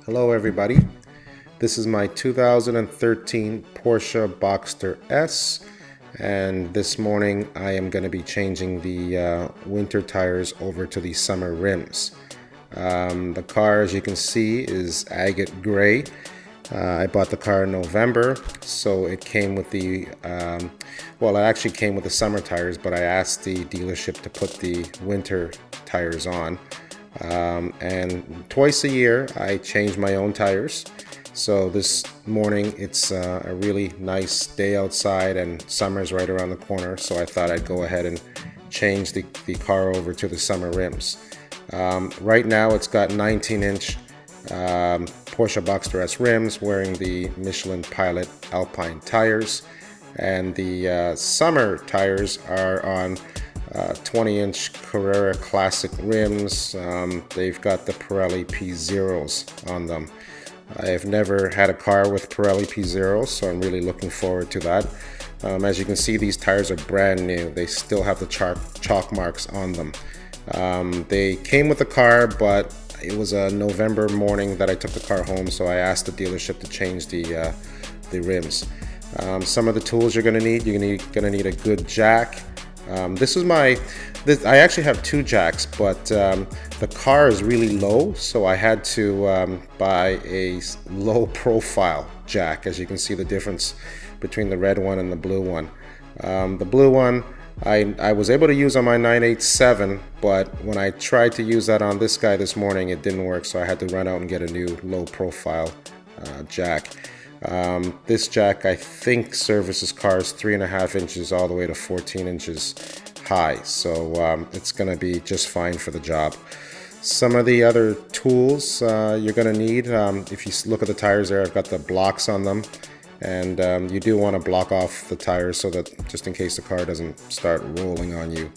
Hello everybody, this is my 2013 Porsche Boxster S, and this morning I am going to be changing the winter tires over to the summer rims. The car, as you can see, is agate gray. I bought the car in November, so it came with the, well, it actually came with the summer tires, but I asked the dealership to put the winter tires on. And twice a year I change my own tires. So this morning it's a really nice day outside and summer's right around the corner, so I thought I'd go ahead and change the car over to the summer rims. Right now it's got 19-inch Porsche Boxster S rims wearing the Michelin Pilot Alpine tires, and the summer tires are on 20-inch Carrera Classic Rims. They've got the Pirelli P Zeros on them. I've never had a car with Pirelli P Zeros, so I'm really looking forward to that. As you can see, these tires are brand new. They still have the chalk marks on them. They came with the car, but it was a November morning that I took the car home, so I asked the dealership to change the rims. Some of the tools you're going to need, gonna need a good jack. I actually have two jacks, but the car is really low, so I had to buy a low profile jack. As you can see the difference between the red one and the blue one. The blue one I was able to use on my 987, but when I tried to use that on this guy this morning, it didn't work, so I had to run out and get a new low profile jack. This jack, I think, services cars 3.5 inches all the way to 14 inches high, so it's going to be just fine for the job. Some of the other tools you're going to need, if you look at the tires there, I've got the blocks on them, and you do want to block off the tires so that just in case the car doesn't start rolling on you.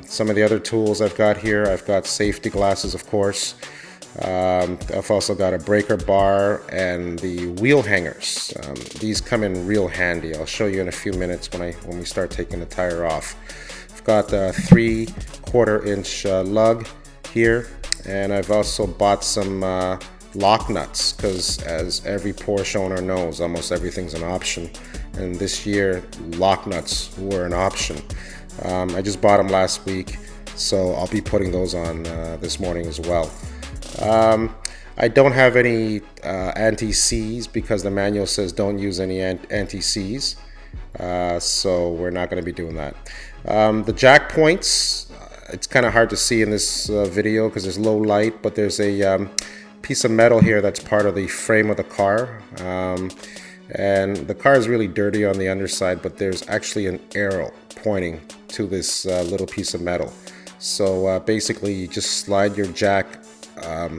Some of the other tools I've got here, I've got safety glasses, of course. I've also got a breaker bar and the wheel hangers. These come in real handy. I'll show you in a few minutes when we start taking the tire off. I've got a 3/4 inch lug here, and I've also bought some lock nuts, because as every Porsche owner knows, almost everything's an option, and this year lock nuts were an option. I just bought them last week, so I'll be putting those on this morning as well. I don't have any anti-seize because the manual says don't use any anti-seize, so we're not going to be doing that. The jack points, it's kind of hard to see in this video because there's low light, but there's a piece of metal here that's part of the frame of the car, and the car is really dirty on the underside, but there's actually an arrow pointing to this little piece of metal. So basically you just slide your jack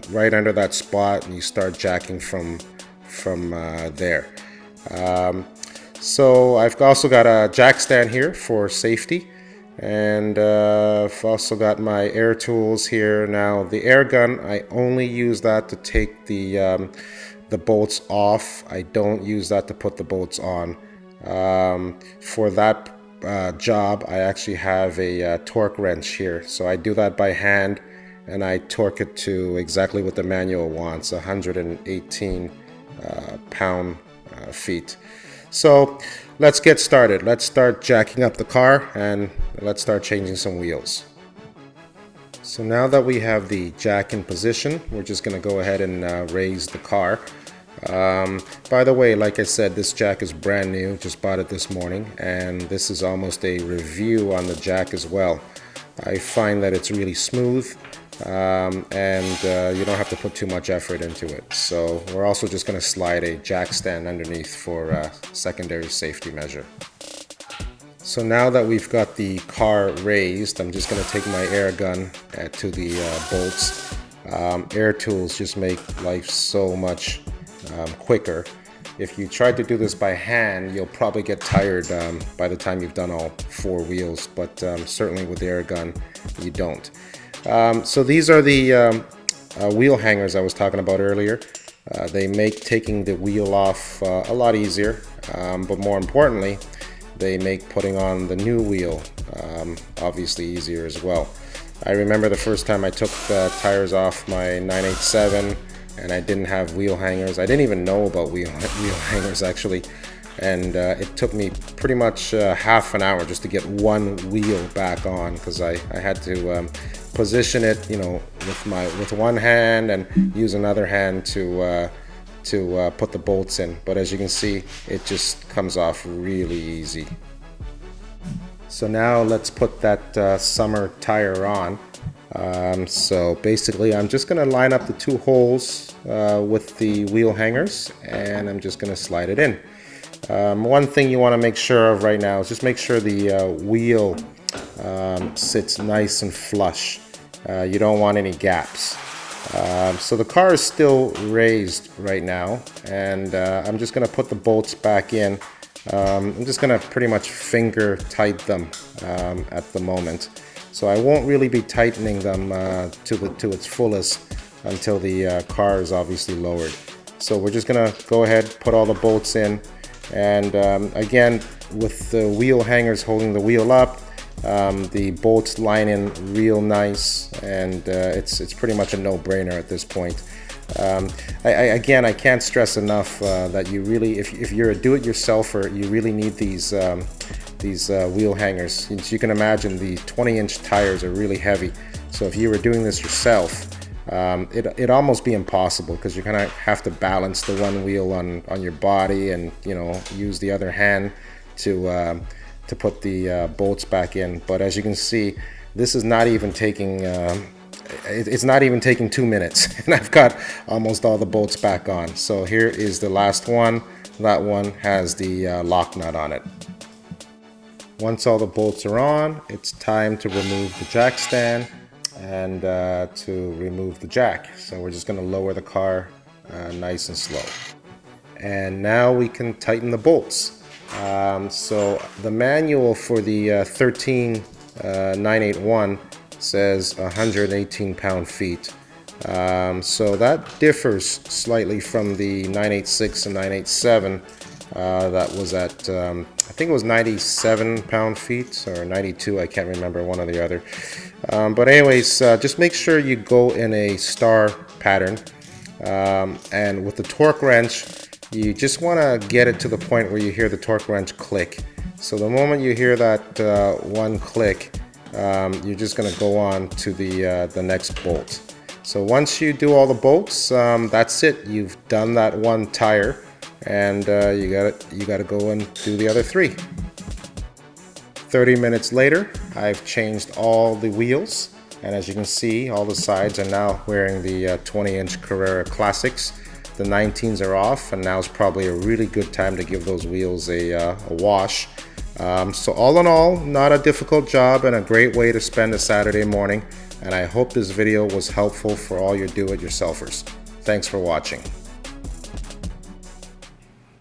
right under that spot and you start jacking from there. So I've also got a jack stand here for safety, and I've also got my air tools here. Now the air gun, I only use that to take the bolts off. I don't use that to put the bolts on. For that job, I actually have a torque wrench here, so I do that by hand, and I torque it to exactly what the manual wants, 118 pound-feet. So let's get started. Let's start jacking up the car and let's start changing some wheels. So now that we have the jack in position, we're just going to go ahead and raise the car. By the way, like I said, this jack is brand new, just bought it this morning, and this is almost a review on the jack as well. I find that it's really smooth, and you don't have to put too much effort into it. So we're also just going to slide a jack stand underneath for a secondary safety measure. So now that we've got the car raised, I'm just going to take my air gun to the bolts. Air tools just make life so much quicker. If you try to do this by hand, you'll probably get tired by the time you've done all 4 wheels, but certainly with the air gun, you don't. So these are the wheel hangers I was talking about earlier. They make taking the wheel off a lot easier, but more importantly, they make putting on the new wheel obviously easier as well. I remember the first time I took the tires off my 987 and I didn't have wheel hangers. I didn't even know about wheel hangers actually, and it took me pretty much half an hour just to get one wheel back on, because I had to position it, you know, with one hand and use another hand to put the bolts in. But as you can see, it just comes off really easy. So now let's put that summer tire on. So basically I'm just going to line up the two holes with the wheel hangers, and I'm just going to slide it in. One thing you want to make sure of right now is just make sure the wheel sits nice and flush. You don't want any gaps. So the car is still raised right now, and I'm just going to put the bolts back in. I'm just going to pretty much finger tight them at the moment. So I won't really be tightening them to its fullest until the car is obviously lowered. So we're just going to go ahead, put all the bolts in, and again, with the wheel hangers holding the wheel up, the bolts line in real nice, and it's pretty much a no-brainer at this point. Again, I can't stress enough that you really, if you're a do-it-yourselfer, you really need these wheel hangers. As you can imagine, the 20-inch tires are really heavy, so if you were doing this yourself, it'd almost be impossible, because you're gonna have to balance the one wheel on your body, and you know, use the other hand to put the bolts back in. But as you can see, this is not even taking it's not even taking 2 minutes, and I've got almost all the bolts back on. So here is the last one. That one has the lock nut on it. Once all the bolts are on, it's time to remove the jack stand and to remove the jack. So we're just going to lower the car nice and slow. And now we can tighten the bolts. So the manual for the 13981 says 118 pound-feet. So that differs slightly from the 986 and 987. That was at, I think it was 97 pound-feet or 92, I can't remember, one or the other. But anyways, just make sure you go in a star pattern. And with the torque wrench, you just want to get it to the point where you hear the torque wrench click. So the moment you hear that one click, you're just going to go on to the next bolt. So once you do all the bolts, that's it. You've done that one tire, and you got to go and do the other three. 30 minutes later, I've changed all the wheels, and as you can see, all the sides are now wearing the 20-inch Carrera Classics. The 19s are off, and now is probably a really good time to give those wheels a wash. So all in all, not a difficult job and a great way to spend a Saturday morning, and I hope this video was helpful for all your do-it-yourselfers. Thanks for watching.